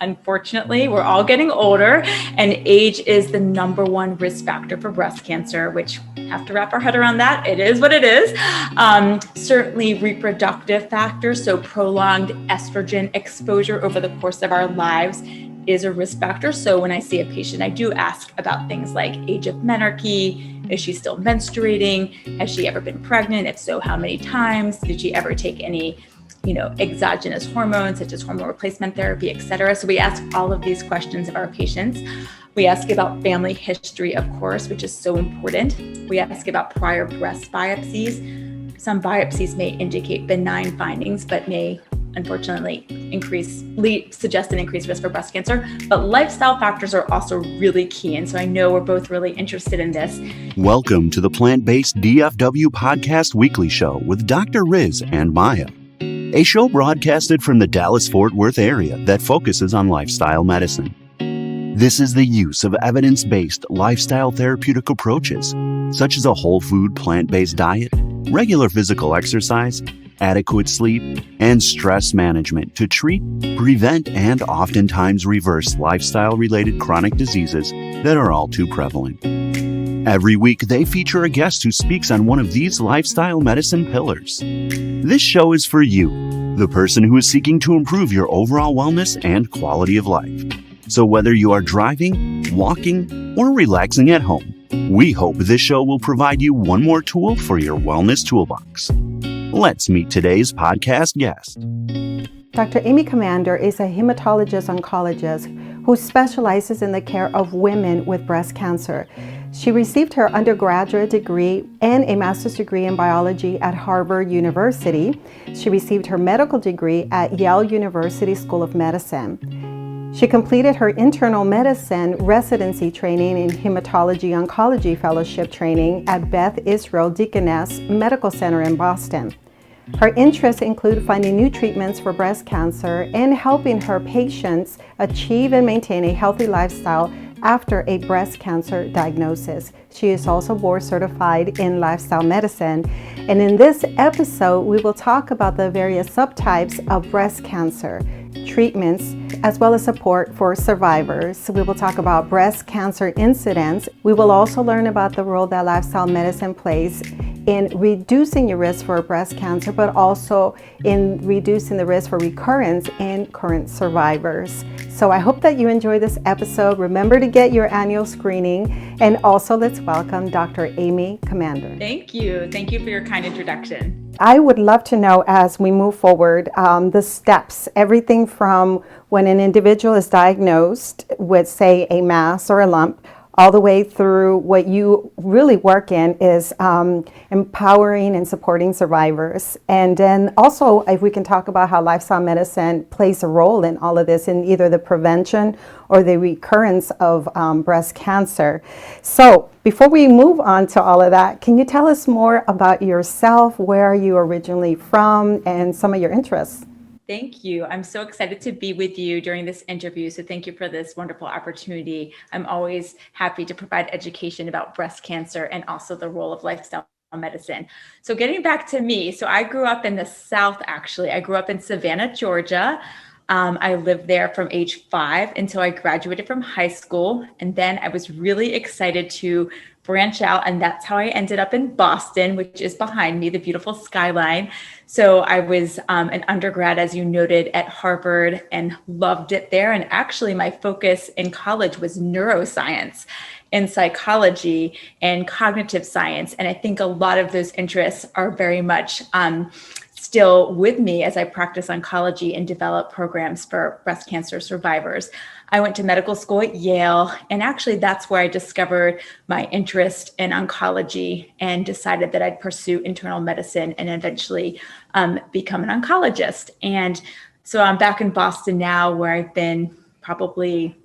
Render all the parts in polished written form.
Unfortunately, we're all getting older, and age is the number one risk factor for breast cancer, which have to wrap our head around that. It is what it is. Certainly reproductive factors, so prolonged estrogen exposure over the course of our lives is a risk factor. So when I see a patient, I do ask about things like age of menarche. Is she still menstruating? Has she ever been pregnant? If so, how many times? Did she ever take any exogenous hormones such as hormone replacement therapy, et cetera. So we ask all of these questions of our patients. We ask about family history, of course, which is so important. We ask about prior breast biopsies. Some biopsies may indicate benign findings, but may unfortunately suggest an increased risk for breast cancer. But lifestyle factors are also really key. And so I know we're both really interested in this. Welcome to the Plant-Based DFW Podcast Weekly Show with Dr. Riz and Maya. A show broadcasted from the Dallas-Fort Worth area that focuses on lifestyle medicine. This is the use of evidence-based lifestyle therapeutic approaches, such as a whole food plant-based diet, regular physical exercise, adequate sleep, and stress management to treat, prevent, and oftentimes reverse lifestyle-related chronic diseases that are all too prevalent. Every week, they feature a guest who speaks on one of these lifestyle medicine pillars. This show is for you, the person who is seeking to improve your overall wellness and quality of life. So whether you are driving, walking, or relaxing at home, we hope this show will provide you one more tool for your wellness toolbox. Let's meet today's podcast guest. Dr. Amy Comander is a hematologist-oncologist who specializes in the care of women with breast cancer. She received her undergraduate degree and a master's degree in biology at Harvard University. She received her medical degree at Yale University School of Medicine. She completed her internal medicine residency training in hematology-oncology fellowship training at Beth Israel Deaconess Medical Center in Boston. Her interests include finding new treatments for breast cancer and helping her patients achieve and maintain a healthy lifestyle after a breast cancer diagnosis. She is also board certified in lifestyle medicine. And in this episode, we will talk about the various subtypes of breast cancer, treatments, as well as support for survivors. We will talk about breast cancer incidence. We will also learn about the role that lifestyle medicine plays in reducing your risk for breast cancer, but also in reducing the risk for recurrence in current survivors. So I hope that you enjoy this episode. Remember to get your annual screening. And also let's welcome Dr. Amy Comander. Thank you. Thank you for your kind introduction. I would love to know, as we move forward, the steps, everything from when an individual is diagnosed with, say, a mass or a lump, all the way through what you really work in is empowering and supporting survivors. And then also, if we can talk about how lifestyle medicine plays a role in all of this, in either the prevention or the recurrence of breast cancer. So before we move on to all of that, can you tell us more about yourself? Where are you originally from and some of your interests? Thank you. I'm so excited to be with you during this interview. So thank you for this wonderful opportunity. I'm always happy to provide education about breast cancer and also the role of lifestyle medicine. So getting back to me, so I grew up in the South, actually. I grew up in Savannah, Georgia. I lived there from age 5 until I graduated from high school. And then I was really excited to branch out. And that's how I ended up in Boston, which is behind me, the beautiful skyline. So I was an undergrad, as you noted, at Harvard and loved it there. And actually my focus in college was neuroscience and psychology and cognitive science. And I think a lot of those interests are very much still with me as I practice oncology and develop programs for breast cancer survivors. I went to medical school at Yale, and actually that's where I discovered my interest in oncology and decided that I'd pursue internal medicine and eventually become an oncologist. And so I'm back in Boston now, where I've been probably,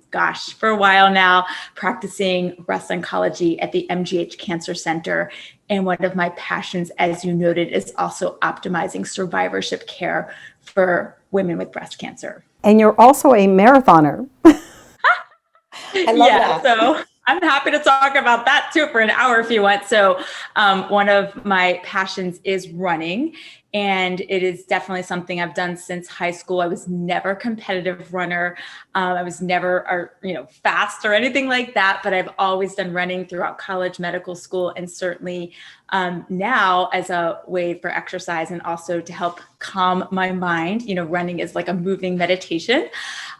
for a while now, practicing breast oncology at the MGH Cancer Center. And one of my passions, as you noted, is also optimizing survivorship care for women with breast cancer. And you're also a marathoner. I love that. So I'm happy to talk about that too for an hour if you want. So one of my passions is running. And it is definitely something I've done since high school. I was never a competitive runner. I was never, fast or anything like that, but I've always done running throughout college, medical school, and certainly now as a way for exercise and also to help calm my mind. Running is like a moving meditation.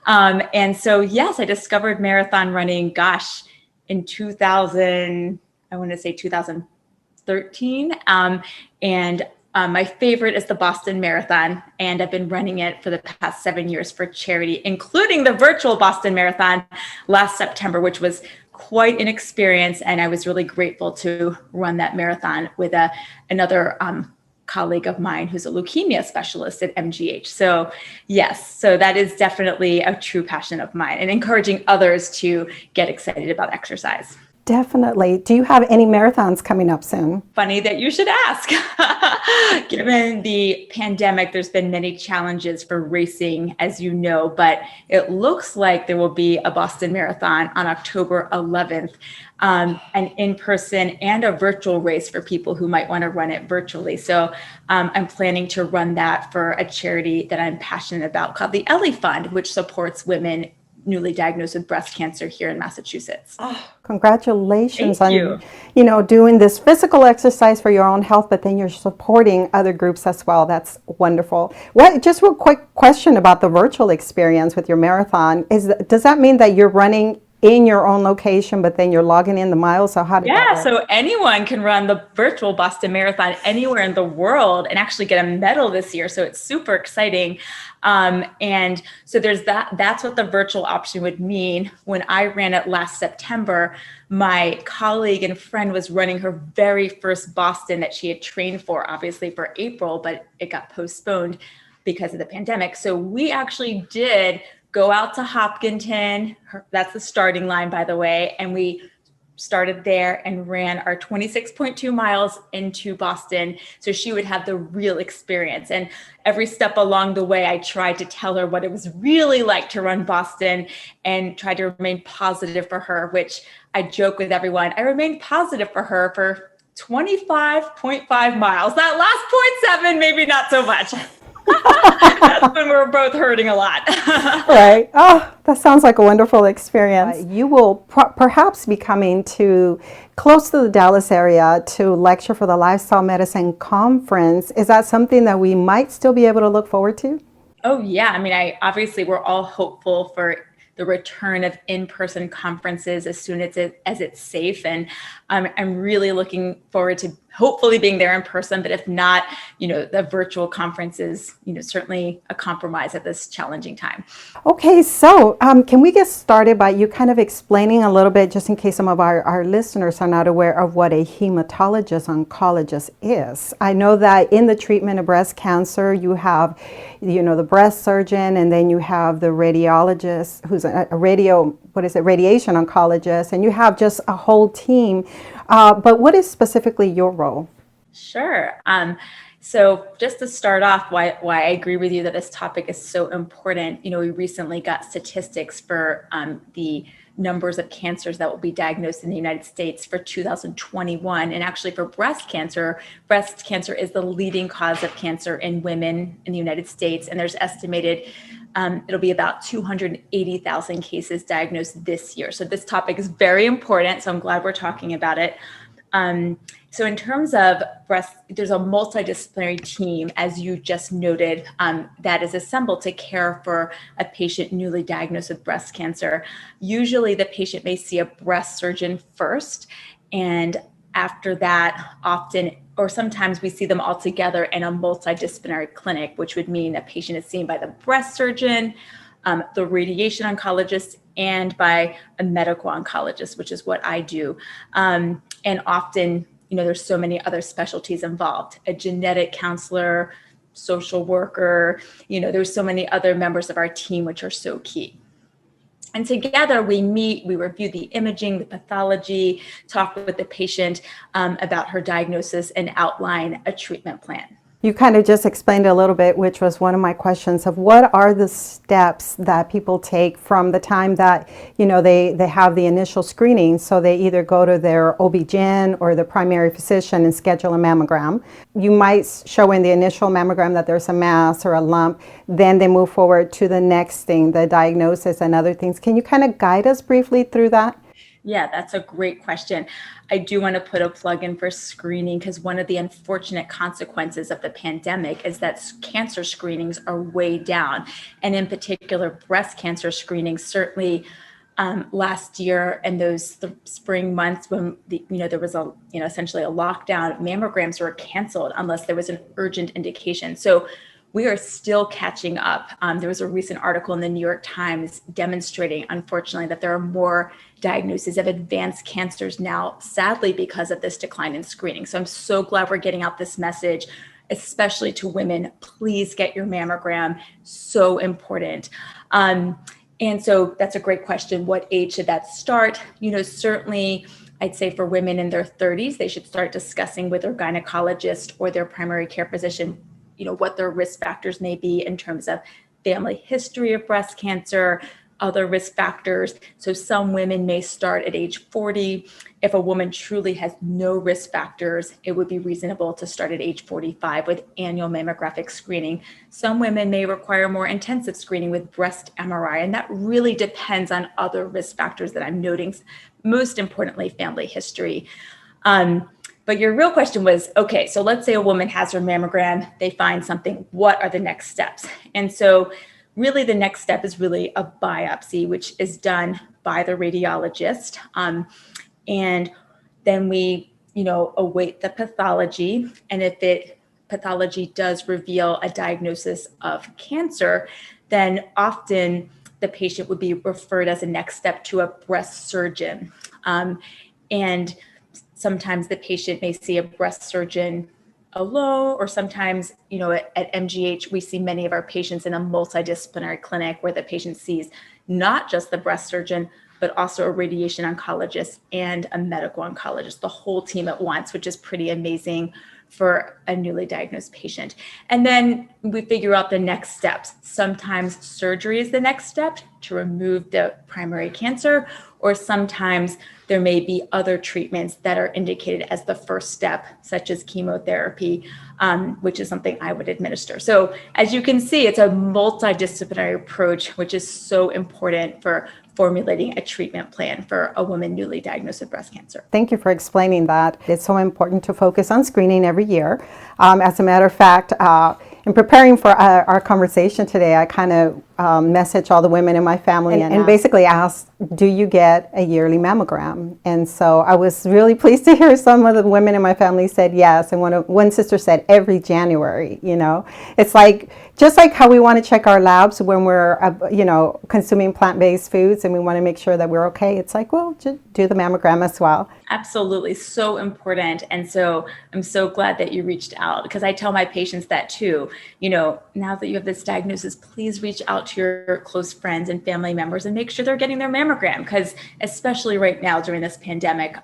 And so, yes, I discovered marathon running, in 2000, I want to say 2013. My favorite is the Boston Marathon, and I've been running it for the past 7 years for charity, including the virtual Boston Marathon last September, which was quite an experience. And I was really grateful to run that marathon with another colleague of mine who's a leukemia specialist at MGH. So yes, so that is definitely a true passion of mine, and encouraging others to get excited about exercise. Definitely. Do you have any marathons coming up soon? Funny that you should ask. Given the pandemic, there's been many challenges for racing, as you know, but it looks like there will be a Boston Marathon on October 11th, an in-person and a virtual race for people who might want to run it virtually. So I'm planning to run that for a charity that I'm passionate about called the Ellie Fund, which supports women newly diagnosed with breast cancer here in Massachusetts. Oh, congratulations Thank on you. Doing this physical exercise for your own health, but then you're supporting other groups as well. That's wonderful. Just real quick question about the virtual experience with your marathon. Does that mean that you're running in your own location, but then you're logging in the miles? So how did that work? So anyone can run the virtual Boston Marathon anywhere in the world and actually get a medal this year. So it's super exciting. And so there's that's what the virtual option would mean. When I ran it last September, my colleague and friend was running her very first Boston that she had trained for, obviously for April, but it got postponed because of the pandemic. So we actually did go out to Hopkinton. That's the starting line, by the way. And we started there and ran our 26.2 miles into Boston. So she would have the real experience. And every step along the way, I tried to tell her what it was really like to run Boston and tried to remain positive for her, which I joke with everyone. I remained positive for her for 25.5 miles. That last 0.7, maybe not so much. That's when we're both hurting a lot. Right. Oh, that sounds like a wonderful experience. You will perhaps be coming close to the Dallas area to lecture for the Lifestyle Medicine Conference. Is that something that we might still be able to look forward to? Oh, yeah. I mean, obviously we're all hopeful for the return of in-person conferences as soon as it's safe. And I'm really looking forward to hopefully being there in person, but if not, the virtual conference is, certainly a compromise at this challenging time. Okay, so can we get started by you kind of explaining a little bit, just in case some of our listeners are not aware of what a hematologist-oncologist is? I know that in the treatment of breast cancer, you have, the breast surgeon, and then you have the radiologist, who's a radiation oncologist, and you have just a whole team. But what is specifically your role? Sure. So just to start off, why I agree with you that this topic is so important. We recently got statistics for the numbers of cancers that will be diagnosed in the United States for 2021. And actually for breast cancer is the leading cause of cancer in women in the United States. And there's estimated it'll be about 280,000 cases diagnosed this year. So this topic is very important. So I'm glad we're talking about it. So in terms of breast, there's a multidisciplinary team, as you just noted, that is assembled to care for a patient newly diagnosed with breast cancer. Usually the patient may see a breast surgeon first, and after that, often or sometimes we see them all together in a multidisciplinary clinic, which would mean a patient is seen by the breast surgeon, the radiation oncologist, and by a medical oncologist, which is what I do. And often, there's so many other specialties involved, a genetic counselor, social worker, there's so many other members of our team, which are so key. And together we meet, we review the imaging, the pathology, talk with the patient about her diagnosis, and outline a treatment plan. You kind of just explained a little bit, which was one of my questions, of what are the steps that people take from the time that, they have the initial screening. So they either go to their OB-GYN or the primary physician and schedule a mammogram. You might show in the initial mammogram that there's a mass or a lump. Then they move forward to the next thing, the diagnosis and other things. Can you kind of guide us briefly through that? Yeah, that's a great question. I do want to put a plug in for screening because one of the unfortunate consequences of the pandemic is that cancer screenings are way down. And in particular, breast cancer screenings, certainly last year and those spring months when there was essentially a lockdown, mammograms were canceled unless there was an urgent indication. So we are still catching up. There was a recent article in the New York Times demonstrating, unfortunately, that there are more diagnoses of advanced cancers now, sadly, because of this decline in screening. So I'm so glad we're getting out this message, especially to women. Please get your mammogram. So important. And so that's a great question. What age should that start? Certainly, I'd say for women in their 30s, they should start discussing with their gynecologist or their primary care physician what their risk factors may be in terms of family history of breast cancer, other risk factors. So some women may start at age 40. If a woman truly has no risk factors, it would be reasonable to start at age 45 with annual mammographic screening. Some women may require more intensive screening with breast MRI, and that really depends on other risk factors that I'm noting, most importantly, family history. But your real question was, okay, so let's say a woman has her mammogram, they find something, what are the next steps? And so really the next step is really a biopsy, which is done by the radiologist. And then we, await the pathology. And if pathology does reveal a diagnosis of cancer, then often the patient would be referred as a next step to a breast surgeon. And sometimes the patient may see a breast surgeon alone, or sometimes, at MGH, we see many of our patients in a multidisciplinary clinic where the patient sees not just the breast surgeon, but also a radiation oncologist and a medical oncologist, the whole team at once, which is pretty amazing for a newly diagnosed patient. And then we figure out the next steps. Sometimes surgery is the next step to remove the primary cancer, or sometimes there may be other treatments that are indicated as the first step, such as chemotherapy, which is something I would administer. So as you can see, it's a multidisciplinary approach, which is so important for formulating a treatment plan for a woman newly diagnosed with breast cancer. Thank you for explaining that. It's so important to focus on screening every year. As a matter of fact, in preparing for our conversation today, I kind of messaged all the women in my family and basically asked, do you get a yearly mammogram? And so I was really pleased to hear some of the women in my family said yes. And one sister said every January, It's just like how we want to check our labs when we're, consuming plant-based foods and we want to make sure that we're okay. It's like, well, just do the mammogram as well. Absolutely. So important. And so I'm so glad that you reached out, because I tell my patients that too, now that you have this diagnosis, please reach out to your close friends and family members and make sure they're getting their mammogram, because especially right now during this pandemic,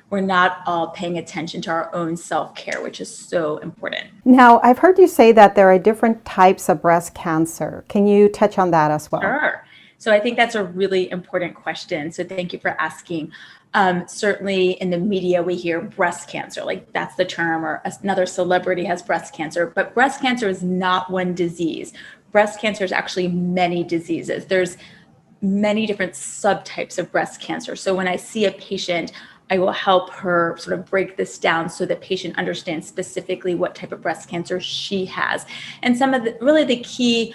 we're not all paying attention to our own self-care, which is so important. Now, I've heard you say that there are different types of breast cancer. Can you touch on that as well? Sure. So I think that's a really important question. So thank you for asking. Certainly in the media, we hear breast cancer, like that's the term, or another celebrity has breast cancer, but breast cancer is not one disease. Breast cancer is actually many diseases. There's many different subtypes of breast cancer. So when I see a patient, I will help her sort of break this down so the patient understands specifically what type of breast cancer she has. And some of the key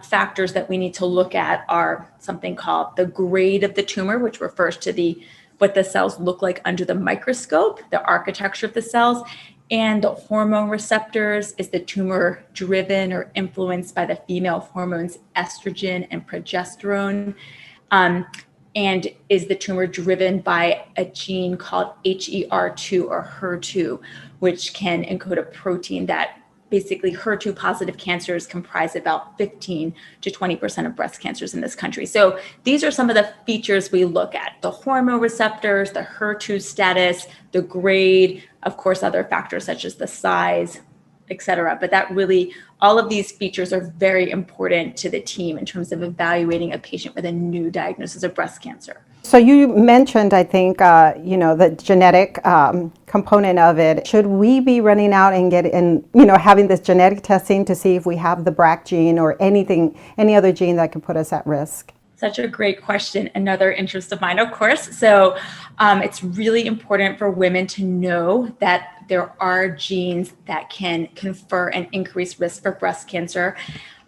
factors that we need to look at are something called the grade of the tumor, which refers to what the cells look like under the microscope, the architecture of the cells, and the hormone receptors. Is the tumor driven or influenced by the female hormones estrogen and progesterone? And is the tumor driven by a gene called HER2 or HER2, which can encode a protein that basically HER2 positive cancers comprise about 15 to 20% of breast cancers in this country. So these are some of the features we look at: the hormone receptors, the HER2 status, the grade, of course, other factors such as the size et cetera. But that really, all of these features are very important to the team in terms of evaluating a patient with a new diagnosis of breast cancer. So you mentioned, I think, the genetic component of it. Should we be running out and having this genetic testing to see if we have the BRCA gene or any other gene that can put us at risk? Such a great question. Another interest of mine, of course. So it's really important for women to know that there are genes that can confer an increased risk for breast cancer.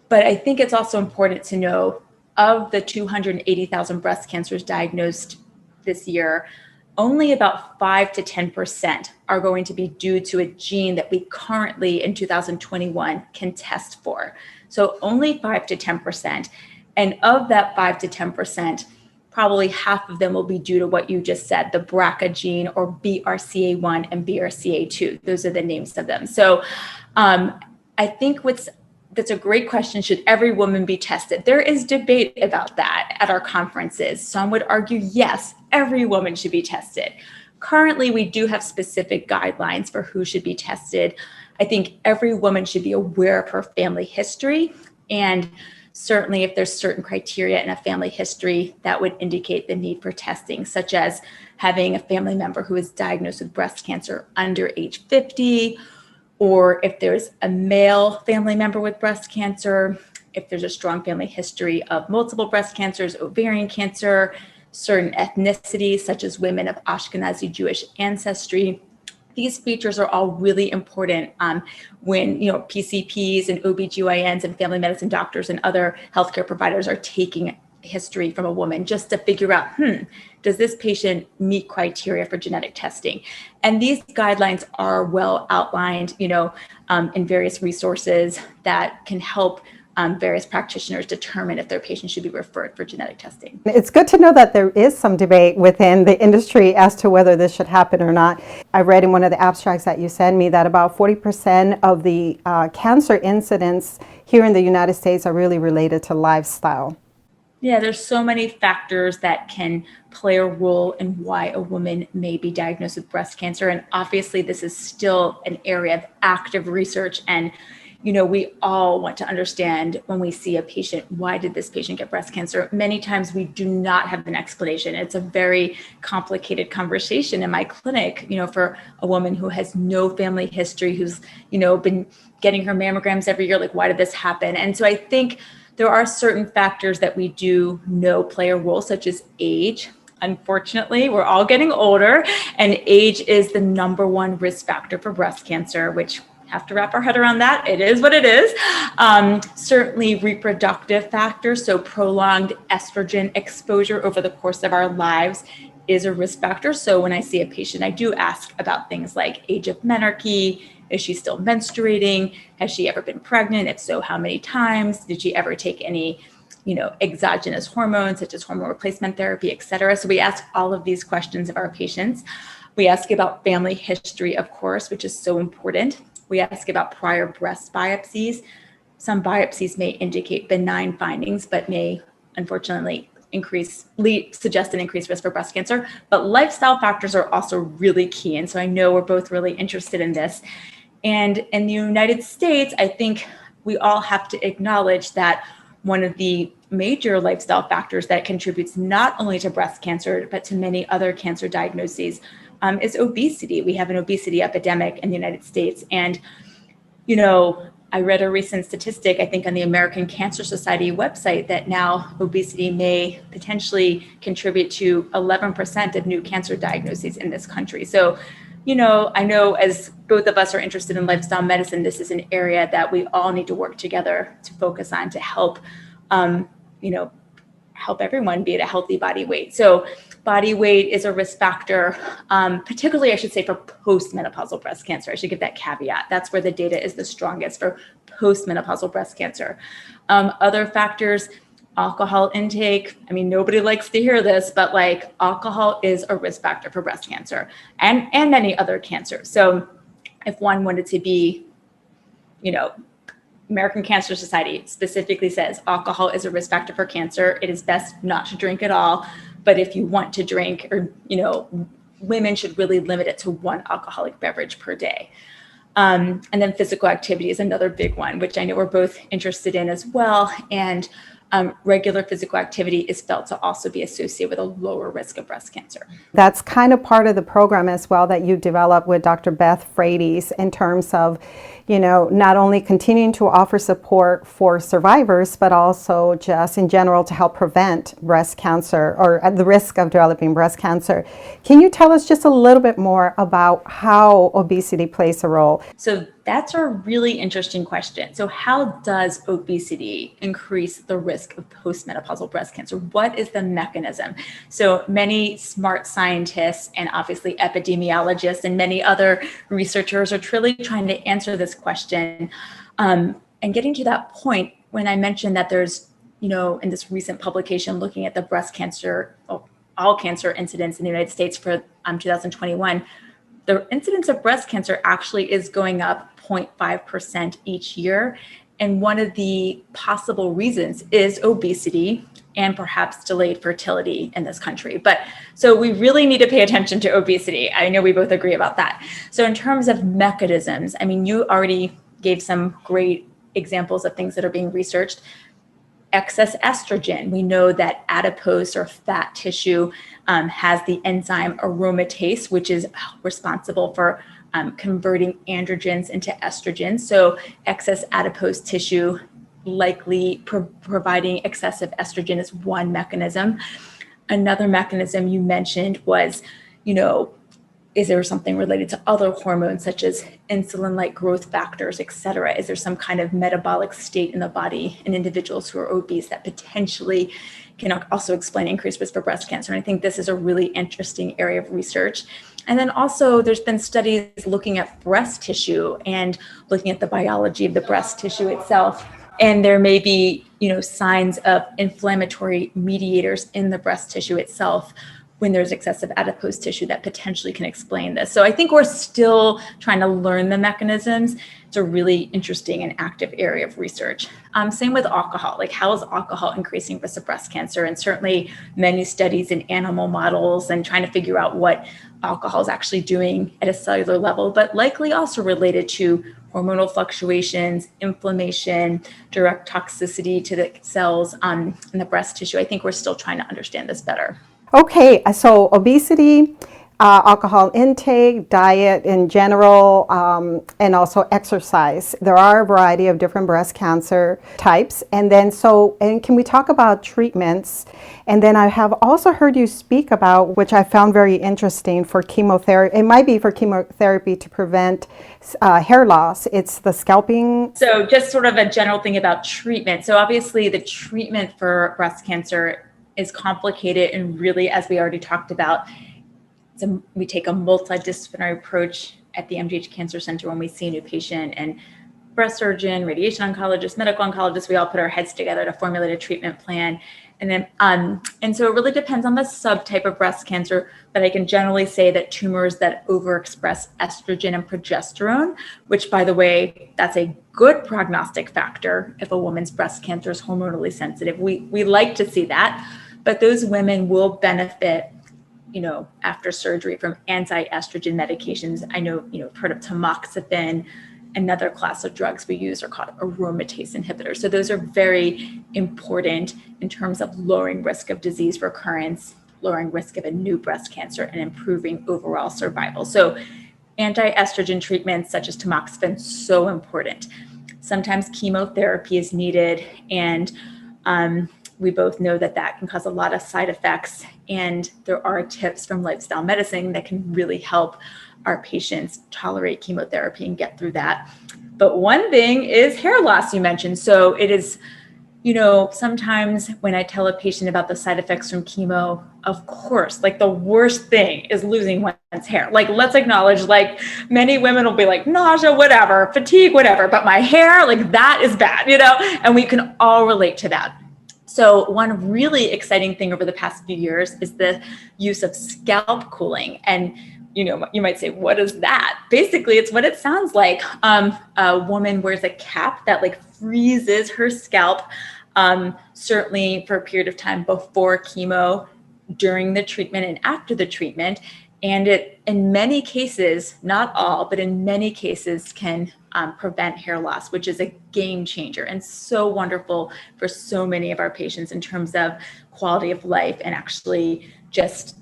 But I think it's also important to know of the 280,000 breast cancers diagnosed this year, only about 5 to 10% are going to be due to a gene that we currently in 2021 can test for. So only 5 to 10%. And of that 5 to 10%, probably half of them will be due to what you just said, the BRCA gene or BRCA1 and BRCA2. Those are the names of them. So I think that's a great question. Should every woman be tested? There is debate about that at our conferences. Some would argue, yes, every woman should be tested. Currently, we do have specific guidelines for who should be tested. I think every woman should be aware of her family history, and certainly if there's certain criteria in a family history that would indicate the need for testing, such as having a family member who is diagnosed with breast cancer under age 50, or if there's a male family member with breast cancer, if there's a strong family history of multiple breast cancers, ovarian cancer, certain ethnicities such as women of Ashkenazi Jewish ancestry. These features are all really important when PCPs and OBGYNs and family medicine doctors and other healthcare providers are taking history from a woman just to figure out, does this patient meet criteria for genetic testing? And these guidelines are well outlined, in various resources that can help various practitioners determine if their patient should be referred for genetic testing. It's good to know that there is some debate within the industry as to whether this should happen or not. I read in one of the abstracts that you sent me that about 40% of the cancer incidents here in the United States are really related to lifestyle. Yeah, there's so many factors that can play a role in why a woman may be diagnosed with breast cancer. And obviously, this is still an area of active research. And, we all want to understand when we see a patient, why did this patient get breast cancer? Many times we do not have an explanation. It's a very complicated conversation in my clinic, for a woman who has no family history, who's, been getting her mammograms every year. Like, why did this happen? And so I think there are certain factors that we do know play a role, such as age. Unfortunately, we're all getting older, and age is the number one risk factor for breast cancer, which have to wrap our head around that. It is what it is. Certainly reproductive factors, so prolonged estrogen exposure over the course of our lives is a risk factor. So when I see a patient, I do ask about things like age of menarche. Is she still menstruating? Has she ever been pregnant? If so, how many times? Did she ever take any, exogenous hormones such as hormone replacement therapy, et cetera? So we ask all of these questions of our patients. We ask about family history, of course, which is so important. We ask about prior breast biopsies. Some biopsies may indicate benign findings, but may unfortunately suggest an increased risk for breast cancer. But lifestyle factors are also really key. And so I know we're both really interested in this. And in the United States, I think we all have to acknowledge that one of the major lifestyle factors that contributes not only to breast cancer, but to many other cancer diagnoses is obesity. We have an obesity epidemic in the United States. And, I read a recent statistic, I think on the American Cancer Society website, that now obesity may potentially contribute to 11% of new cancer diagnoses in this country. So, I know as both of us are interested in lifestyle medicine, this is an area that we all need to work together to focus on to help, help everyone be at a healthy body weight. So body weight is a risk factor, particularly, I should say, for post-menopausal breast cancer. I should give that caveat. That's where the data is the strongest for post-menopausal breast cancer. Other factors, alcohol intake. I mean, nobody likes to hear this, but alcohol is a risk factor for breast cancer and many other cancers. So if one wanted to be, American Cancer Society specifically says alcohol is a risk factor for cancer. It is best not to drink at all. But if you want to drink, or, women should really limit it to one alcoholic beverage per day. And then physical activity is another big one, which I know we're both interested in as well. And regular physical activity is felt to also be associated with a lower risk of breast cancer. That's kind of part of the program as well that you developed with Dr. Beth Frates in terms of, not only continuing to offer support for survivors, but also just in general to help prevent breast cancer or at the risk of developing breast cancer. Can you tell us just a little bit more about how obesity plays a role? So that's a really interesting question. So how does obesity increase the risk of postmenopausal breast cancer? What is the mechanism? So many smart scientists and obviously epidemiologists and many other researchers are truly trying to answer this question. And getting to that point, when I mentioned that there's, in this recent publication looking at the breast cancer, all cancer incidence in the United States for 2021, the incidence of breast cancer actually is going up 0.5% each year. And one of the possible reasons is obesity and perhaps delayed fertility in this country. But so we really need to pay attention to obesity. I know we both agree about that. So in terms of mechanisms, you already gave some great examples of things that are being researched. Excess estrogen. We know that adipose or fat tissue has the enzyme aromatase, which is responsible for converting androgens into estrogen. So excess adipose tissue likely providing excessive estrogen is one mechanism. Another mechanism you mentioned was, is there something related to other hormones such as insulin-like growth factors, et cetera? Is there some kind of metabolic state in the body in individuals who are obese that potentially can also explain increased risk for breast cancer? And I think this is a really interesting area of research. And then also there's been studies looking at breast tissue and looking at the biology of the breast tissue itself. And there may be, signs of inflammatory mediators in the breast tissue itself when there's excessive adipose tissue that potentially can explain this. So I think we're still trying to learn the mechanisms. It's a really interesting and active area of research. Same with alcohol, like how is alcohol increasing risk of breast cancer? And certainly many studies in animal models and trying to figure out what alcohol is actually doing at a cellular level, but likely also related to hormonal fluctuations, inflammation, direct toxicity to the cells in the breast tissue. I think we're still trying to understand this better. Okay, so obesity, alcohol intake, diet in general, and also exercise. There are a variety of different breast cancer types. And can we talk about treatments? And then I have also heard you speak about, which I found very interesting, for chemotherapy. It might be for chemotherapy to prevent hair loss. It's the scalping. So just sort of a general thing about treatment. So obviously the treatment for breast cancer is complicated, and really, as we already talked about, we take a multidisciplinary approach at the MGH Cancer Center when we see a new patient, and breast surgeon, radiation oncologist, medical oncologist, we all put our heads together to formulate a treatment plan. And then, and so it really depends on the subtype of breast cancer, but I can generally say that tumors that overexpress estrogen and progesterone, which, by the way, that's a good prognostic factor if a woman's breast cancer is hormonally sensitive. We like to see that, but those women will benefit, after surgery from anti-estrogen medications. I know, you've heard of tamoxifen. Another class of drugs we use are called aromatase inhibitors. So those are very important in terms of lowering risk of disease recurrence, lowering risk of a new breast cancer, and improving overall survival. So anti-estrogen treatments such as tamoxifen, so important. Sometimes chemotherapy is needed, and we both know that can cause a lot of side effects. And there are tips from lifestyle medicine that can really help our patients tolerate chemotherapy and get through that. But one thing is hair loss, you mentioned. So it is, sometimes when I tell a patient about the side effects from chemo, of course, the worst thing is losing one's hair. Let's acknowledge, many women will be like, nausea, whatever, fatigue, whatever, but my hair, that is bad, and we can all relate to that. So one really exciting thing over the past few years is the use of scalp cooling. And you might say, what is that? Basically, it's what it sounds like. A woman wears a cap that freezes her scalp, certainly for a period of time before chemo, during the treatment, and after the treatment. And it, in many cases, not all, but in many cases can prevent hair loss, which is a game changer and so wonderful for so many of our patients in terms of quality of life and actually just,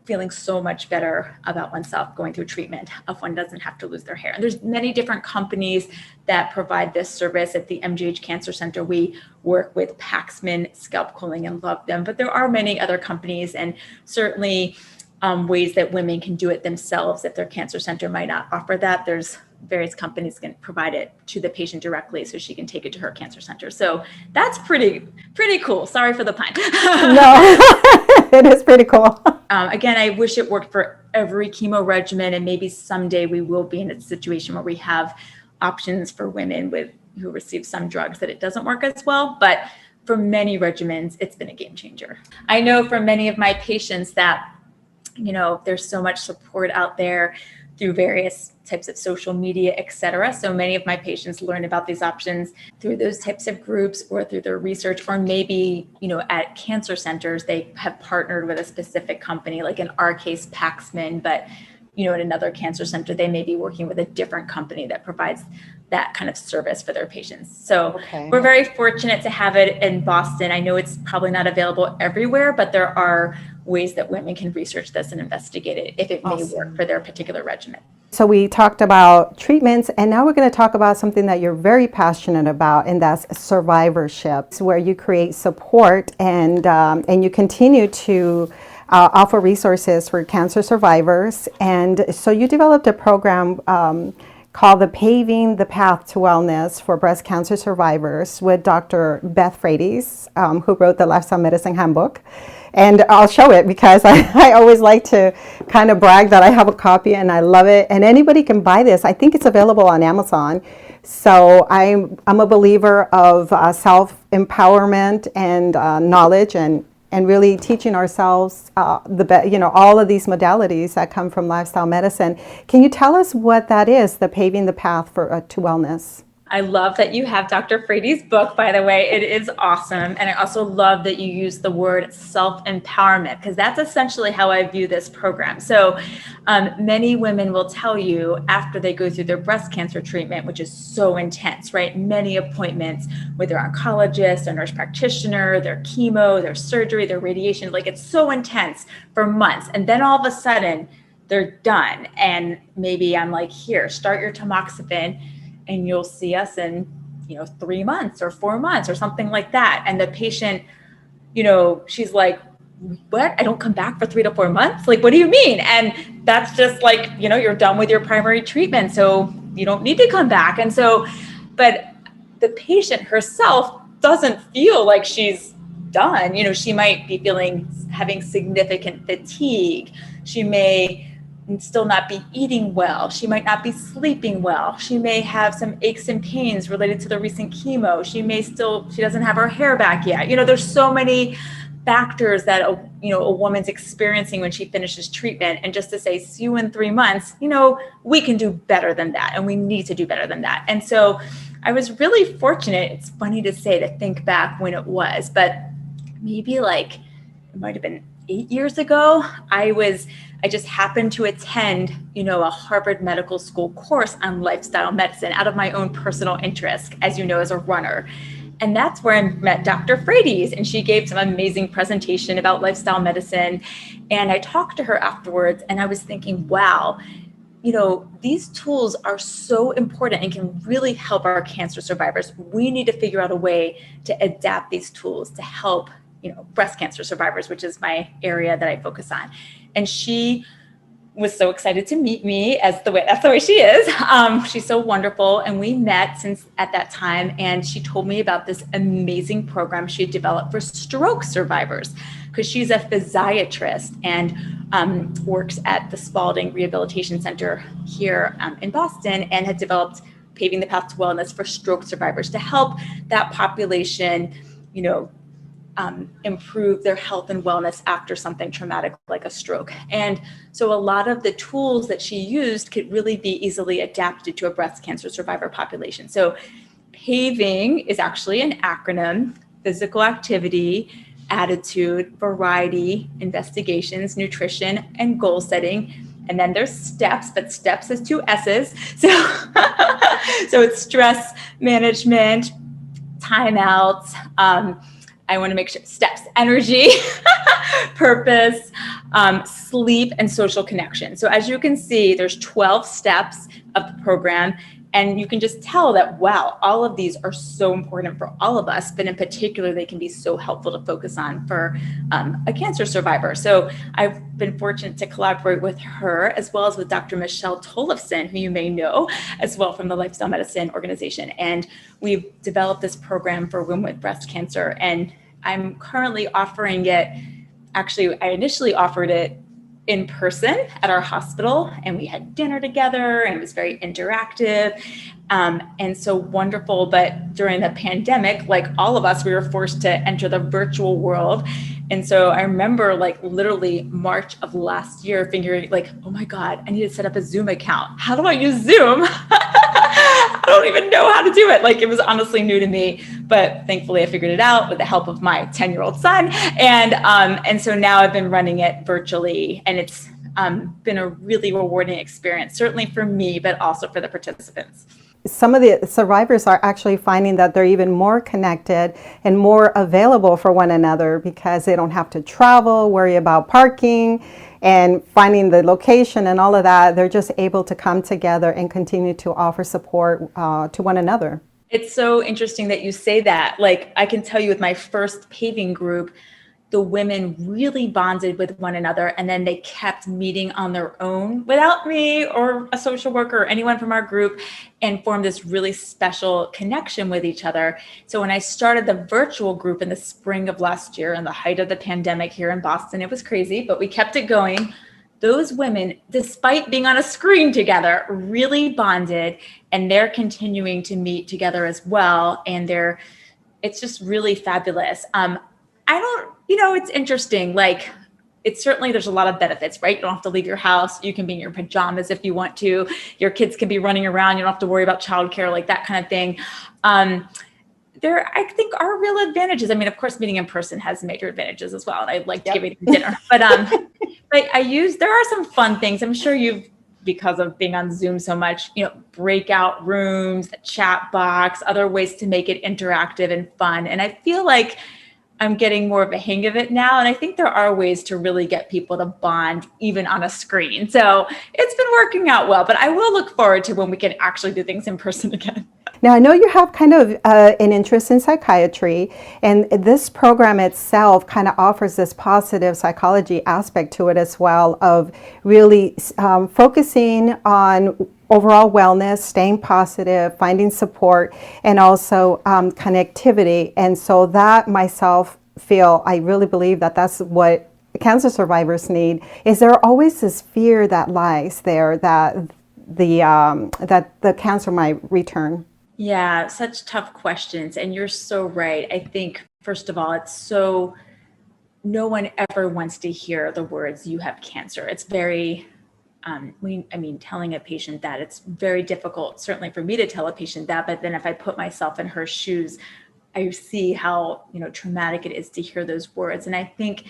feeling so much better about oneself going through treatment if one doesn't have to lose their hair. And there's many different companies that provide this service. At the MGH Cancer Center, we work with Paxman, Scalp Cooling, and love them. But there are many other companies, and certainly ways that women can do it themselves if their cancer center might not offer that. There's various companies can provide it to the patient directly so she can take it to her cancer center. So that's pretty cool. Sorry for the pun. No, it is pretty cool. Again, I wish it worked for every chemo regimen, and maybe someday we will be in a situation where we have options for women who receive some drugs that it doesn't work as well. But for many regimens, it's been a game changer. I know for many of my patients that there's so much support out there through various types of social media, et cetera. So many of my patients learn about these options through those types of groups or through their research, or maybe, at cancer centers, they have partnered with a specific company, like in our case, Paxman, but, at another cancer center, they may be working with a different company that provides that kind of service for their patients. So We're very fortunate to have it in Boston. I know it's probably not available everywhere, but there are ways that women can research this and investigate it if it may work for their particular regimen. So we talked about treatments, and now we're going to talk about something that you're very passionate about, and that's survivorship, where you create support and you continue to offer resources for cancer survivors. And so you developed a program called the Paving the Path to Wellness for Breast Cancer Survivors with Dr. Beth, who wrote the Lifestyle Medicine Handbook. And I'll show it because I always like to kind of brag that I have a copy and I love it. And anybody can buy this. I think it's available on Amazon. So I'm a believer of self-empowerment and knowledge and really teaching ourselves all of these modalities that come from lifestyle medicine. Can you tell us what that is, the Paving the Path to Wellness? I love that you have Dr. Frady's book, by the way. It is awesome. And I also love that you use the word self-empowerment, because that's essentially how I view this program. So many women will tell you after they go through their breast cancer treatment, which is so intense, right? Many appointments with their oncologist, their nurse practitioner, their chemo, their surgery, their radiation, like it's so intense for months. And then all of a sudden they're done. And maybe I'm like, here, start your tamoxifen, and you'll see us in, 3 months or 4 months or something like that. And the patient, she's like, what? I don't come back for 3 to 4 months? Like, what do you mean? And that's just like, you're done with your primary treatment, so you don't need to come back. And so, but the patient herself doesn't feel like she's done. She might be having significant fatigue. She may still not be eating well. She might not be sleeping well. She may have some aches and pains related to the recent chemo. She doesn't have her hair back yet. There's so many factors that a woman's experiencing when she finishes treatment. And just to say, see you in 3 months, we can do better than that. And we need to do better than that. And so I was really fortunate. It's funny to say, to think back when it was, but maybe it might've been 8 years ago. I just happened to attend, a Harvard Medical School course on lifestyle medicine out of my own personal interest, as you know, as a runner. And that's where I met Dr. Frady's, and she gave some amazing presentation about lifestyle medicine. And I talked to her afterwards, and I was thinking, wow, these tools are so important and can really help our cancer survivors. We need to figure out a way to adapt these tools to help breast cancer survivors, which is my area that I focus on. And she was so excited to meet me that's the way she is. She's so wonderful. And we met since at that time. And she told me about this amazing program she had developed for stroke survivors, because she's a physiatrist and works at the Spalding Rehabilitation Center here in Boston, and had developed Paving the Path to Wellness for stroke survivors to help that population, improve their health and wellness after something traumatic like a stroke. And so a lot of the tools that she used could really be easily adapted to a breast cancer survivor population. So Paving is actually an acronym: physical activity, attitude, variety, investigations, nutrition, and goal setting. And then there's steps, but steps has 2 S's. So, so it's stress management, timeouts. I want to make sure steps, energy, purpose, sleep, and social connection. So as you can see, there's 12 steps of the program. And you can just tell that, wow, all of these are so important for all of us, but in particular, they can be so helpful to focus on for a cancer survivor. So I've been fortunate to collaborate with her as well as with Dr. Michelle Tollefson, who you may know as well from the Lifestyle Medicine organization. And we've developed this program for women with breast cancer. And I'm currently offering it. Actually, I initially offered it in person at our hospital, and we had dinner together, and it was very interactive and so wonderful. But during the pandemic, like all of us, we were forced to enter the virtual world. And so I remember like literally March of last year figuring like, oh my God, I need to set up a Zoom account. How do I use Zoom? I don't even know how to do it. Like it was honestly new to me, but thankfully I figured it out with the help of my 10-year-old son. And so now I've been running it virtually, and it's been a really rewarding experience, certainly for me, but also for the participants. Some of the survivors are actually finding that they're even more connected and more available for one another because they don't have to travel, worry about parking and finding the location and all of that. They're just able to come together and continue to offer support to one another. It's so interesting that you say that. Like I can tell you with my first Paving group, the women really bonded with one another, and then they kept meeting on their own without me or a social worker or anyone from our group, and formed this really special connection with each other. So when I started the virtual group in the spring of last year, in the height of the pandemic here in Boston, it was crazy, but we kept it going. Those women, despite being on a screen together, really bonded, and they're continuing to meet together as well. And it's just really fabulous. It's interesting. Like it's certainly, there's a lot of benefits, right? You don't have to leave your house. You can be in your pajamas if you want to. Your kids can be running around. You don't have to worry about childcare, like that kind of thing. There, I think, are real advantages. I mean, of course, meeting in person has major advantages as well. And I like giving them dinner, but there are some fun things. I'm sure because of being on Zoom so much, breakout rooms, the chat box, other ways to make it interactive and fun. And I feel like I'm getting more of a hang of it now. And I think there are ways to really get people to bond even on a screen. So it's been working out well, but I will look forward to when we can actually do things in person again. Now, I know you have kind of an interest in psychiatry, and this program itself kind of offers this positive psychology aspect to it as well, of really focusing on overall wellness, staying positive, finding support, and also connectivity. And so that myself I really believe that that's what cancer survivors need. Is there always this fear that lies there that the cancer might return? Yeah, such tough questions. And you're so right. I think, first of all, no one ever wants to hear the words, you have cancer. It's very, telling a patient that, it's very difficult, certainly for me to tell a patient that, but then if I put myself in her shoes, I see how, traumatic it is to hear those words. And I think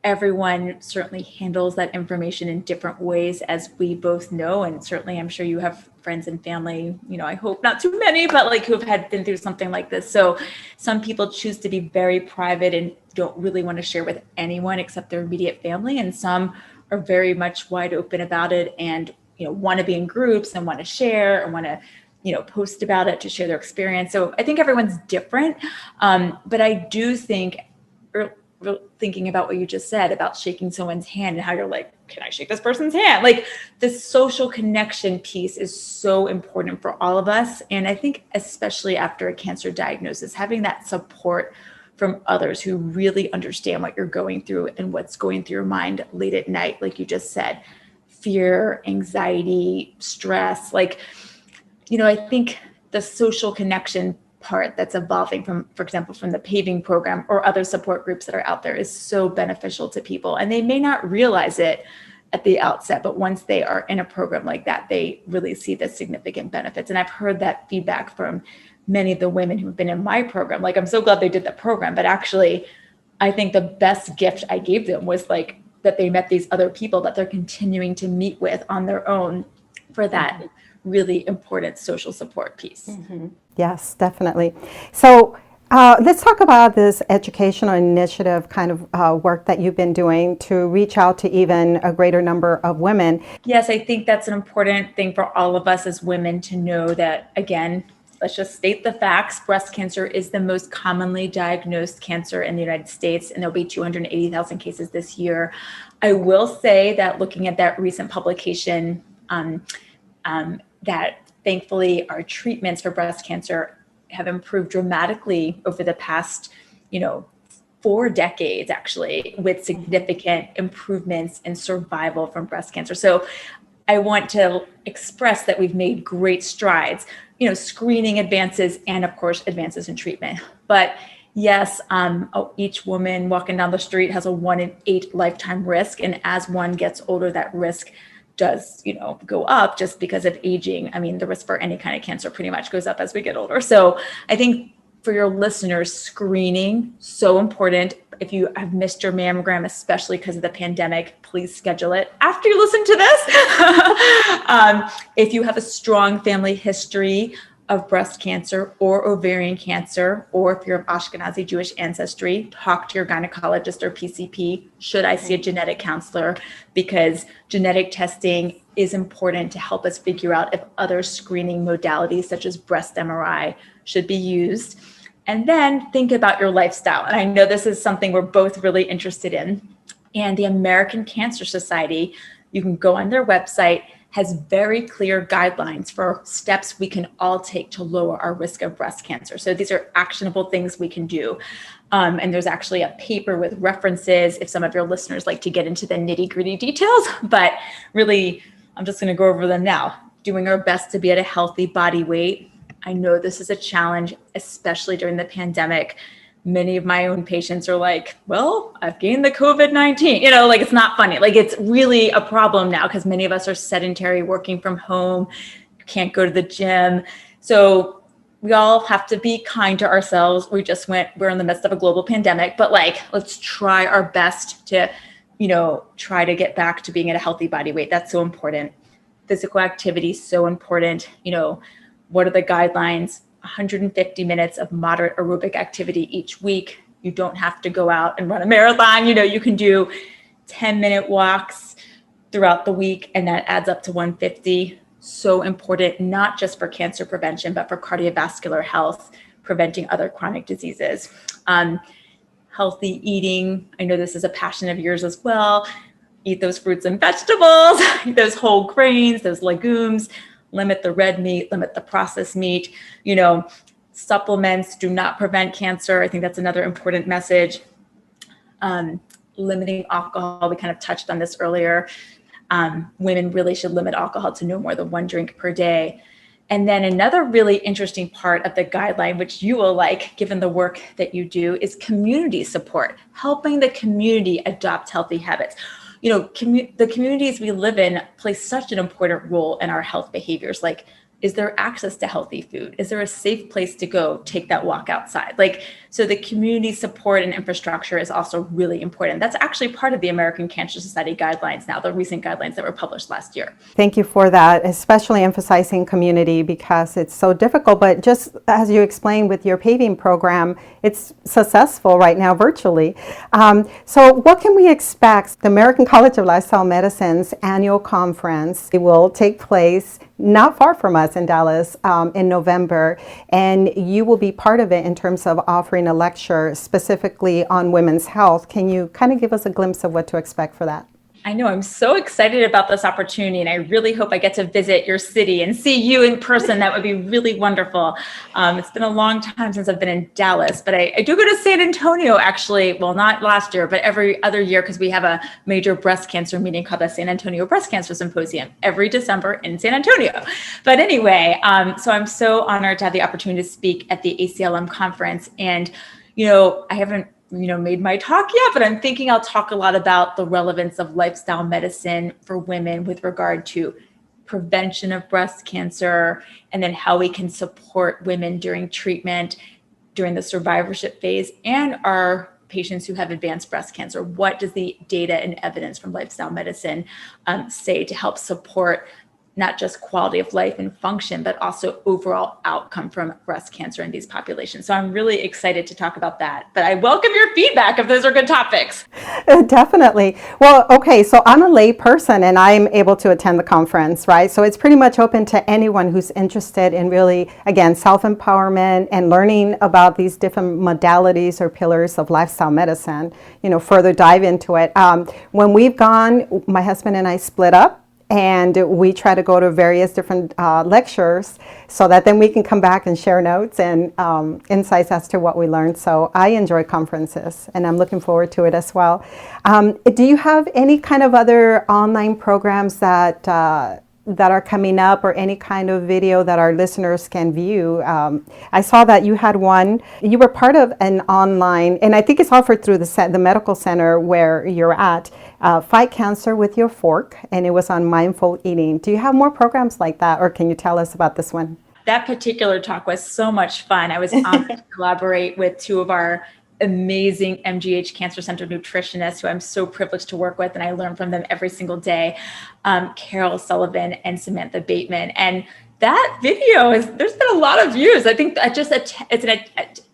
everyone certainly handles that information in different ways, as we both know. And certainly I'm sure you have friends and family, I hope not too many, but like who have been through something like this. So some people choose to be very private and don't really want to share with anyone except their immediate family. And some are very much wide open about it and, want to be in groups and want to share and want to, post about it to share their experience. So I think everyone's different. But I do think, thinking about what you just said about shaking someone's hand and how you're like, can I shake this person's hand? Like the social connection piece is so important for all of us. And I think especially after a cancer diagnosis, having that support from others who really understand what you're going through and what's going through your mind late at night, like you just said, fear, anxiety, stress, I think the social connection part that's evolving from, for example, from the Paving program or other support groups that are out there is so beneficial to people. And they may not realize it at the outset, but once they are in a program like that, they really see the significant benefits. And I've heard that feedback from many of the women who've been in my program. Like, I'm so glad they did the program, but actually I think the best gift I gave them was like that they met these other people that they're continuing to meet with on their own for that really important social support piece. Yes, definitely. So let's talk about this educational initiative kind of work that you've been doing to reach out to even a greater number of women. Yes, I think that's an important thing for all of us as women to know that, again, let's just state the facts. Breast cancer is the most commonly diagnosed cancer in the United States, and there'll be 280,000 cases this year. I will say that looking at that recent publication, that thankfully our treatments for breast cancer have improved dramatically over the past, 4 decades, actually, with significant improvements in survival from breast cancer. So I want to express that we've made great strides, screening advances and, of course, advances in treatment. But yes, each woman walking down the street has a 1 in 8 lifetime risk. And as one gets older, that risk does, go up just because of aging. I mean, the risk for any kind of cancer pretty much goes up as we get older. So I think for your listeners, screening, so important. If you have missed your mammogram, especially because of the pandemic, please schedule it after you listen to this. If you have a strong family history of breast cancer or ovarian cancer, or if you're of Ashkenazi Jewish ancestry, talk to your gynecologist or PCP. Should I see a genetic counselor? Because genetic testing is important to help us figure out if other screening modalities such as breast MRI should be used. And then think about your lifestyle. And I know this is something we're both really interested in. And the American Cancer Society, you can go on their website, has very clear guidelines for steps we can all take to lower our risk of breast cancer. So these are actionable things we can do. And there's actually a paper with references if some of your listeners like to get into the nitty-gritty details. But really, I'm just going to go over them now. Doing our best to be at a healthy body weight. I know this is a challenge, especially during the pandemic. Many of my own patients are like, well, I've gained the COVID-19, it's not funny. Like, it's really a problem now because many of us are sedentary, working from home, can't go to the gym. So we all have to be kind to ourselves. We're in the midst of a global pandemic, but let's try our best to, try to get back to being at a healthy body weight. That's so important. Physical activity is so important. What are the guidelines? 150 minutes of moderate aerobic activity each week. You don't have to go out and run a marathon. You can do 10-minute walks throughout the week, and that adds up to 150. So important, not just for cancer prevention, but for cardiovascular health, preventing other chronic diseases. Healthy eating. I know this is a passion of yours as well. Eat those fruits and vegetables, those whole grains, those legumes. Limit the red meat, limit the processed meat. Supplements do not prevent cancer. I think that's another important message. Limiting alcohol, we kind of touched on this earlier. Women really should limit alcohol to no more than 1 drink per day. And then another really interesting part of the guideline, which you will like, given the work that you do, is community support, helping the community adopt healthy habits. The communities we live in play such an important role in our health behaviors. Like, is there access to healthy food? Is there a safe place to go take that walk outside? So the community support and infrastructure is also really important. That's actually part of the American Cancer Society guidelines now, the recent guidelines that were published last year. Thank you for that, especially emphasizing community because it's so difficult. But just as you explained with your Paving program, it's successful right now virtually. So what can we expect? The American College of Lifestyle Medicine's annual conference, it will take place not far from us in Dallas in November, and you will be part of it in terms of offering a lecture specifically on women's health. Can you kind of give us a glimpse of what to expect for that? I know, I'm so excited about this opportunity, and I really hope I get to visit your city and see you in person. That would be really wonderful. It's been a long time since I've been in Dallas, but I do go to San Antonio, actually. Well, not last year, but every other year, because we have a major breast cancer meeting called the San Antonio Breast Cancer Symposium every December in San Antonio. But anyway, so I'm so honored to have the opportunity to speak at the ACLM conference. And, I haven't made my talk yet, but I'm thinking I'll talk a lot about the relevance of lifestyle medicine for women with regard to prevention of breast cancer, and then how we can support women during treatment, during the survivorship phase, and our patients who have advanced breast cancer? What does the data and evidence from lifestyle medicine say to help support not just quality of life and function, but also overall outcome from breast cancer in these populations? So I'm really excited to talk about that. But I welcome your feedback if those are good topics. Definitely. Well, okay, so I'm a lay person and I'm able to attend the conference, right? So it's pretty much open to anyone who's interested in really, again, self-empowerment and learning about these different modalities or pillars of lifestyle medicine, further dive into it. When we've gone, my husband and I split up. And we try to go to various different lectures so that then we can come back and share notes and insights as to what we learned. So I enjoy conferences and I'm looking forward to it as well. Do you have any kind of other online programs that are coming up, or any kind of video that our listeners can view? I saw that you had one. You were part of an online, and I think it's offered through the medical center where you're at, Fight Cancer with Your Fork, and it was on mindful eating. Do you have more programs like that, or can you tell us about this one? That particular talk was so much fun. I was honored to collaborate with two of our amazing MGH Cancer Center nutritionists who I'm so privileged to work with, and I learn from them every single day, Carol Sullivan and Samantha Bateman. And that video there's been a lot of views. I think it's an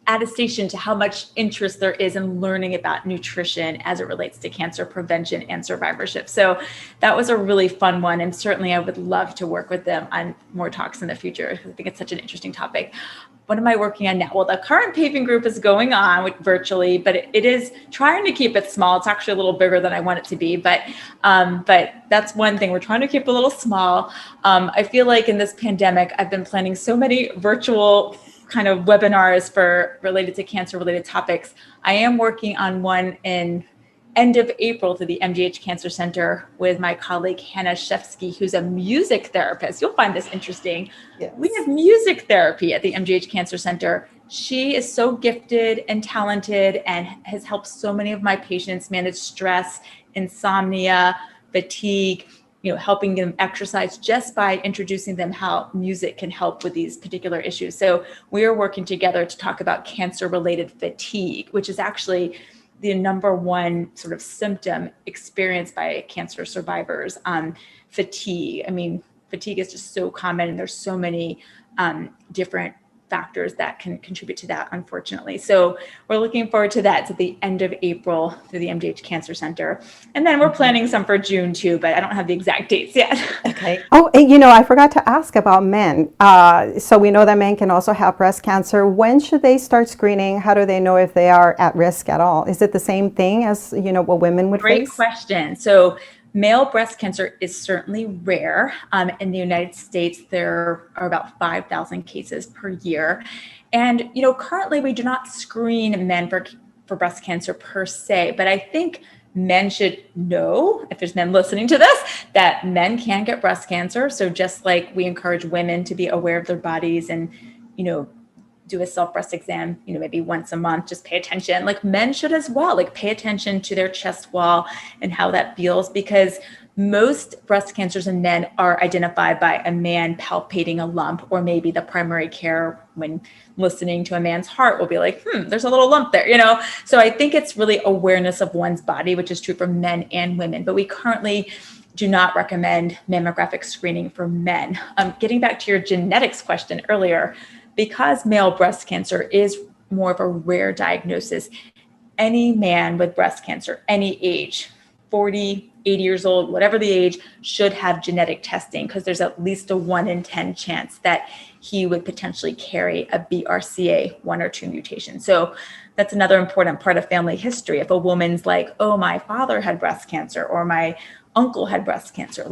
attestation to how much interest there is in learning about nutrition as it relates to cancer prevention and survivorship. So that was a really fun one. And certainly I would love to work with them on more talks in the future. I think it's such an interesting topic. What am I working on now? Well, the current Paving group is going on virtually, but it is trying to keep it small. It's actually a little bigger than I want it to be, but that's one thing. We're trying to keep it a little small. I feel like in this pandemic, I've been planning so many virtual kind of webinars related to cancer-related topics. I am working on one in end of April to the MGH Cancer Center with my colleague Hannah Shefsky, who's a music therapist. You'll find this interesting. Yes. We have music therapy at the MGH Cancer Center. She is so gifted and talented and has helped so many of my patients manage stress, insomnia, fatigue, helping them exercise just by introducing them how music can help with these particular issues. So we are working together to talk about cancer-related fatigue, which is actually the number one sort of symptom experienced by cancer survivors. Fatigue. I mean, fatigue is just so common, and there's so many different factors that can contribute to that, unfortunately. So we're looking forward to that. It's at the end of April through the MGH Cancer Center. And then we're planning some for June too, but I don't have the exact dates yet. Okay. Oh, and I forgot to ask about men. So we know that men can also have breast cancer. When should they start screening? How do they know if they are at risk at all? Is it the same thing as, what women would face? Great question. So male breast cancer is certainly rare. In the United States, there are about 5,000 cases per year. And, currently we do not screen men for breast cancer per se, but I think men should know, if there's men listening to this, that men can get breast cancer. So just like we encourage women to be aware of their bodies and, do a self-breast exam, maybe once a month, just pay attention. Like men should as well, pay attention to their chest wall and how that feels, because most breast cancers in men are identified by a man palpating a lump, or maybe the primary care when listening to a man's heart will be like, there's a little lump there, So I think it's really awareness of one's body, which is true for men and women, but we currently do not recommend mammographic screening for men. Getting back to your genetics question earlier, because male breast cancer is more of a rare diagnosis, any man with breast cancer, any age, 40, 80 years old, whatever the age, should have genetic testing, because there's at least a 1 in 10 chance that he would potentially carry a BRCA 1 or 2 mutation. So that's another important part of family history. If a woman's like, oh, my father had breast cancer, or my uncle had breast cancer,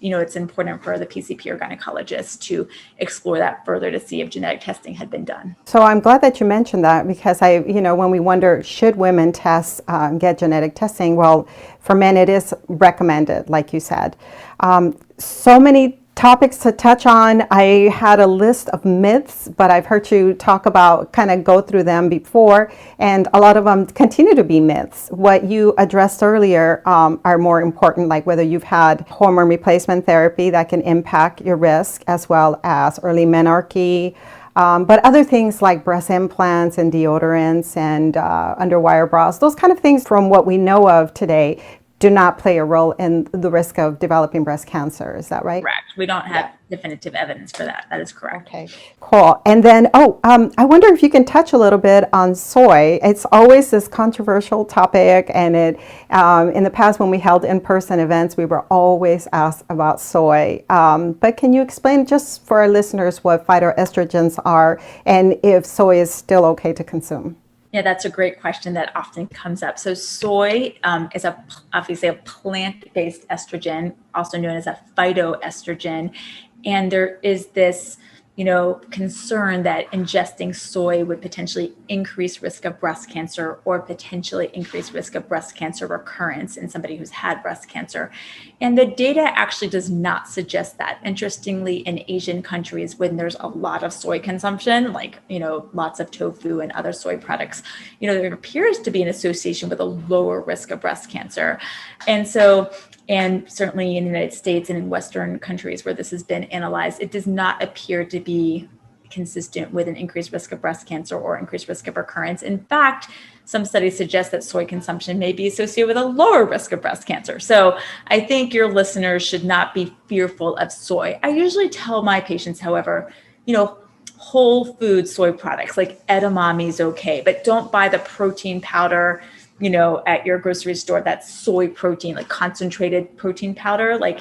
it's important for the PCP or gynecologist to explore that further to see if genetic testing had been done. So I'm glad that you mentioned that, because when we wonder, should women get genetic testing? Well, for men, it is recommended, like you said. So many topics to touch on. I had a list of myths, but I've heard you go through them before, and a lot of them continue to be myths. What you addressed earlier are more important, like whether you've had hormone replacement therapy that can impact your risk, as well as early menarche, But other things like breast implants and deodorants and underwire bras, those kind of things from what we know of today do not play a role in the risk of developing breast cancer. Is that right? Correct. We don't have definitive evidence for that. That is correct. Okay, cool. And then, I wonder if you can touch a little bit on soy. It's always this controversial topic, and in the past when we held in-person events, we were always asked about soy. But can you explain just for our listeners what phytoestrogens are and if soy is still okay to consume? Yeah, that's a great question that often comes up. So soy is obviously a plant-based estrogen, also known as a phytoestrogen. And there is this, concern that ingesting soy would potentially increase risk of breast cancer or potentially increase risk of breast cancer recurrence in somebody who's had breast cancer. And the data actually does not suggest that. Interestingly, in Asian countries, when there's a lot of soy consumption, like, lots of tofu and other soy products, there appears to be an association with a lower risk of breast cancer. And certainly in the United States and in Western countries where this has been analyzed, it does not appear to be consistent with an increased risk of breast cancer or increased risk of recurrence. In fact, some studies suggest that soy consumption may be associated with a lower risk of breast cancer. So I think your listeners should not be fearful of soy. I usually tell my patients, however, whole food soy products like edamame is okay, but don't buy the protein powder at your grocery store, that's soy protein, like concentrated protein powder. Like,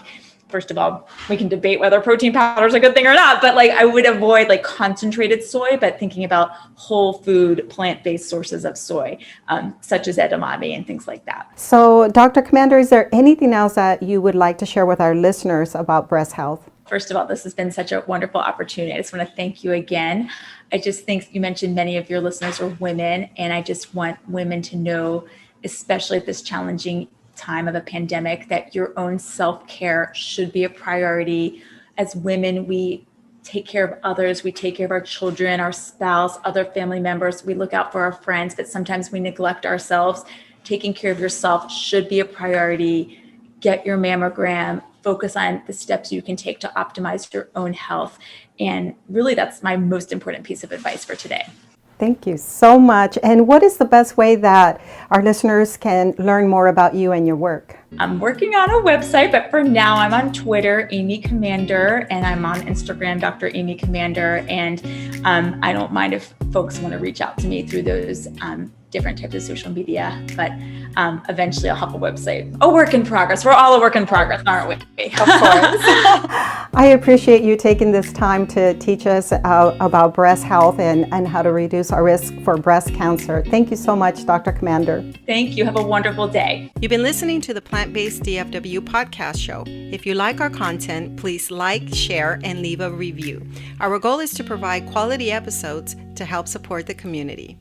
first of all, we can debate whether protein powder is a good thing or not, but I would avoid concentrated soy, but thinking about whole food, plant-based sources of soy, such as edamame and things like that. So, Dr. Comander, is there anything else that you would like to share with our listeners about breast health? First of all, this has been such a wonderful opportunity. I just want to thank you again. I just think you mentioned many of your listeners are women, and I just want women to know, especially at this challenging time of a pandemic, that your own self-care should be a priority. As women, we take care of others. We take care of our children, our spouse, other family members. We look out for our friends, but sometimes we neglect ourselves. Taking care of yourself should be a priority. Get your mammogram. Focus on the steps you can take to optimize your own health. And really, that's my most important piece of advice for today. Thank you so much. And what is the best way that our listeners can learn more about you and your work? I'm working on a website, but for now I'm on Twitter, Amy Comander, and I'm on Instagram, Dr. Amy Comander. And I don't mind if folks want to reach out to me through those different types of social media, but eventually I'll have a website. A work in progress. We're all a work in progress, aren't we? Of course. I appreciate you taking this time to teach us about breast health and how to reduce our risk for breast cancer. Thank you so much, Dr. Comander. Thank you. Have a wonderful day. You've been listening to the Plant-Based DFW podcast show. If you like our content, please like, share, and leave a review. Our goal is to provide quality episodes to help support the community.